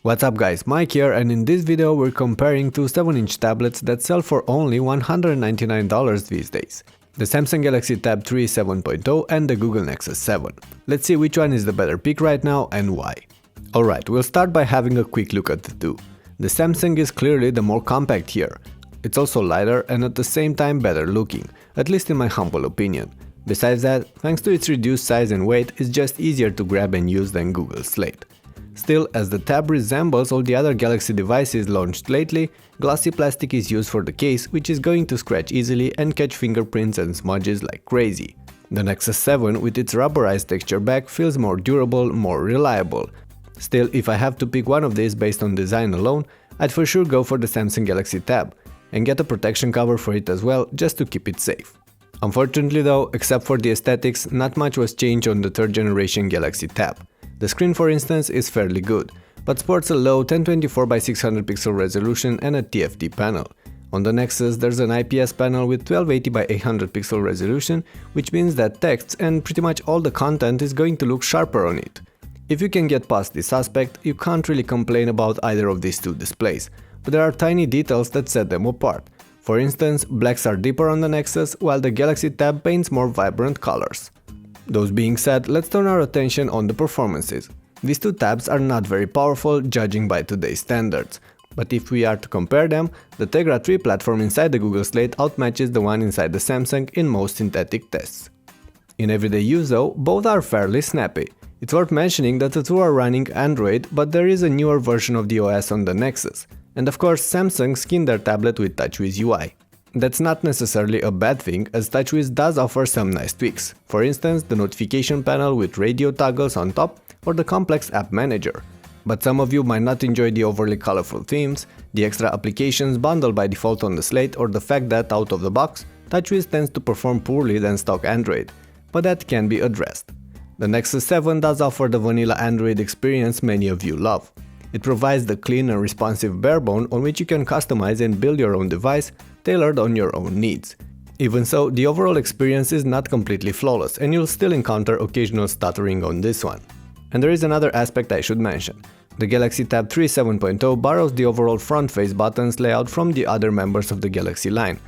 What's up guys, Mike here, and in this video we're comparing two 7-inch tablets that sell for only $199 these days. The Samsung Galaxy Tab 3 7.0 and the Google Nexus 7. Let's see which one is the better pick right now and why. Alright, we'll start by having a quick look at the two. The Samsung is clearly the more compact here. It's also lighter and at the same time better looking, at least in my humble opinion. Besides that, thanks to its reduced size and weight, it's just easier to grab and use than Google Slate. Still, as the Tab resembles all the other Galaxy devices launched lately, glossy plastic is used for the case, which is going to scratch easily and catch fingerprints and smudges like crazy. The Nexus 7 with its rubberized texture back feels more durable, more reliable. Still, if I have to pick one of these based on design alone, I'd for sure go for the Samsung Galaxy Tab, and get a protection cover for it as well, just to keep it safe. Unfortunately though, except for the aesthetics, not much was changed on the third generation Galaxy Tab. The screen, for instance, is fairly good, but sports a low 1024x600 pixel resolution and a TFT panel. On the Nexus there's an IPS panel with 1280x800 pixel resolution, which means that text and pretty much all the content is going to look sharper on it. If you can get past this aspect, you can't really complain about either of these two displays, but there are tiny details that set them apart. For instance, blacks are deeper on the Nexus, while the Galaxy Tab paints more vibrant colors. Those being said, let's turn our attention on the performances. These two tabs are not very powerful, judging by today's standards, but if we are to compare them, the Tegra 3 platform inside the Google Slate outmatches the one inside the Samsung in most synthetic tests. In everyday use though, both are fairly snappy. It's worth mentioning that the two are running Android, but there is a newer version of the OS on the Nexus, and of course Samsung skinned their tablet with TouchWiz UI. That's not necessarily a bad thing, as TouchWiz does offer some nice tweaks, for instance the notification panel with radio toggles on top or the complex app manager. But some of you might not enjoy the overly colorful themes, the extra applications bundled by default on the Slate, or the fact that out of the box, TouchWiz tends to perform poorly than stock Android, but that can be addressed. The Nexus 7 does offer the vanilla Android experience many of you love. It provides the clean and responsive barebone on which you can customize and build your own device, tailored on your own needs. Even so, the overall experience is not completely flawless, and you'll still encounter occasional stuttering on this one. And there is another aspect I should mention. The Galaxy Tab 3 7.0 borrows the overall front-face buttons layout from the other members of the Galaxy line,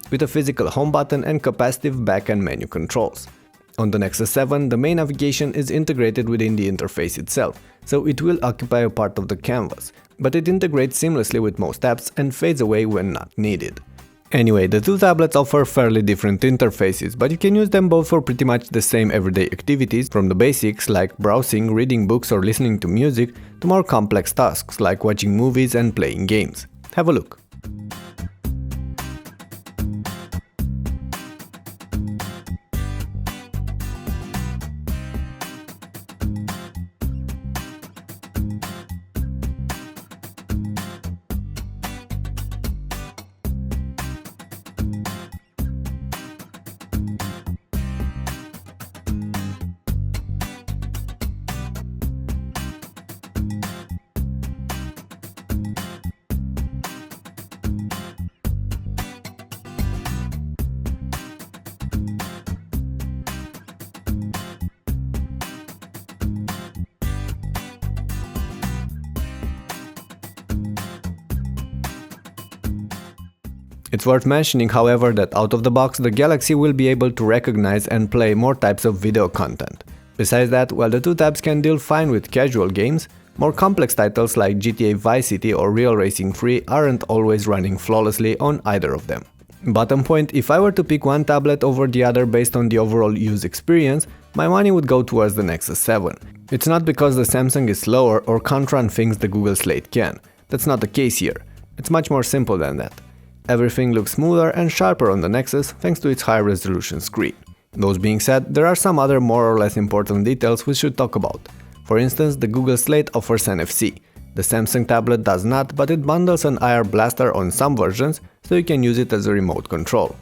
with a physical home button and capacitive back and menu controls. On the Nexus 7, the main navigation is integrated within the interface itself, so it will occupy a part of the canvas, but it integrates seamlessly with most apps and fades away when not needed. Anyway, the two tablets offer fairly different interfaces, but you can use them both for pretty much the same everyday activities, from the basics like browsing, reading books or listening to music, to more complex tasks like watching movies and playing games. Have a look. It's worth mentioning, however, that out of the box the Galaxy will be able to recognize and play more types of video content. Besides that, while the two tabs can deal fine with casual games, more complex titles like GTA Vice City or Real Racing 3 aren't always running flawlessly on either of them. Bottom point, if I were to pick one tablet over the other based on the overall use experience, my money would go towards the Nexus 7. It's not because the Samsung is slower or can't run things the Google Slate can. That's not the case here. It's much more simple than that. Everything looks smoother and sharper on the Nexus thanks to its high-resolution screen. Those being said, there are some other more or less important details we should talk about. For instance, the Google Slate offers NFC. The Samsung tablet does not, but it bundles an IR blaster on some versions, so you can use it as a remote control.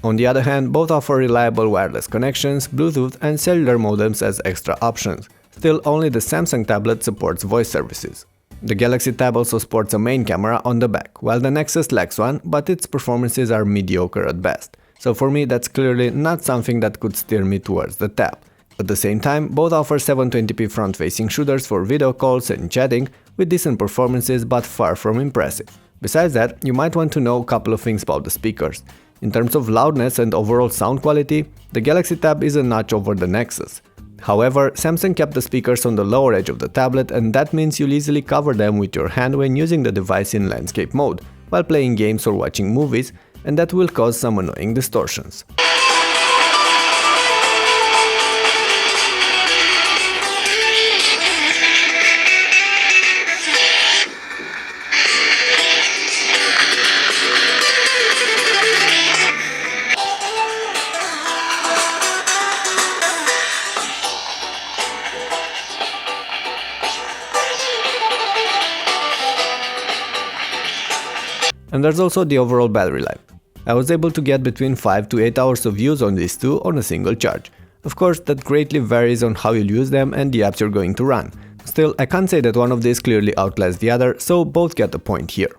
On the other hand, both offer reliable wireless connections, Bluetooth and cellular modems as extra options. Still, only the Samsung tablet supports voice services. The Galaxy Tab also sports a main camera on the back, while the Nexus lacks one, but its performances are mediocre at best. So for me that's clearly not something that could steer me towards the Tab. At the same time, both offer 720p front-facing shooters for video calls and chatting, with decent performances but far from impressive. Besides that, you might want to know a couple of things about the speakers. In terms of loudness and overall sound quality, the Galaxy Tab is a notch over the Nexus. However, Samsung kept the speakers on the lower edge of the tablet, and that means you'll easily cover them with your hand when using the device in landscape mode, while playing games or watching movies, and that will cause some annoying distortions. And there's also the overall battery life. I was able to get between 5 to 8 hours of use on these two on a single charge. Of course, that greatly varies on how you'll use them and the apps you're going to run. Still, I can't say that one of these clearly outlasts the other, so both get a point here.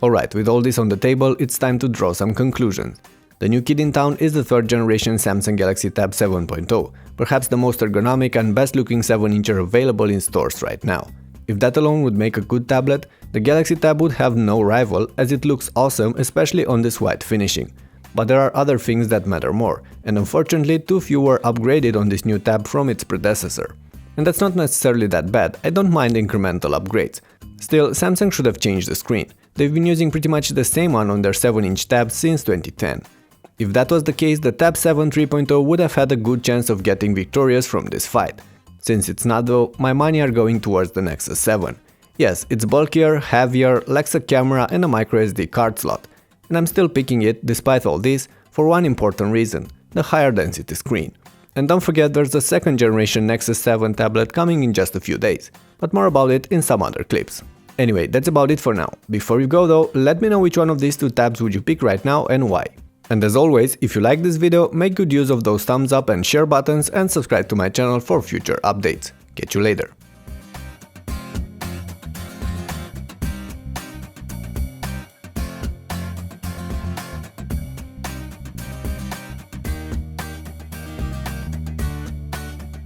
Alright, with all this on the table, it's time to draw some conclusions. The new kid in town is the 3rd generation Samsung Galaxy Tab 7.0, perhaps the most ergonomic and best looking 7-incher available in stores right now. If that alone would make a good tablet, the Galaxy Tab would have no rival, as it looks awesome, especially on this white finishing. But there are other things that matter more, and unfortunately too few were upgraded on this new tab from its predecessor. And that's not necessarily that bad, I don't mind incremental upgrades. Still, Samsung should have changed the screen. They've been using pretty much the same one on their 7-inch tab since 2010. If that was the case, the Tab 7 3.0 would have had a good chance of getting victorious from this fight. Since it's not though, my money are going towards the Nexus 7. Yes, it's bulkier, heavier, lacks a camera and a microSD card slot. And I'm still picking it, despite all this, for one important reason, the higher density screen. And don't forget there's a 2nd generation Nexus 7 tablet coming in just a few days, but more about it in some other clips. Anyway, that's about it for now. Before you go though, let me know which one of these two tabs would you pick right now and why. And as always, if you like this video, make good use of those thumbs up and share buttons and subscribe to my channel for future updates. Catch you later.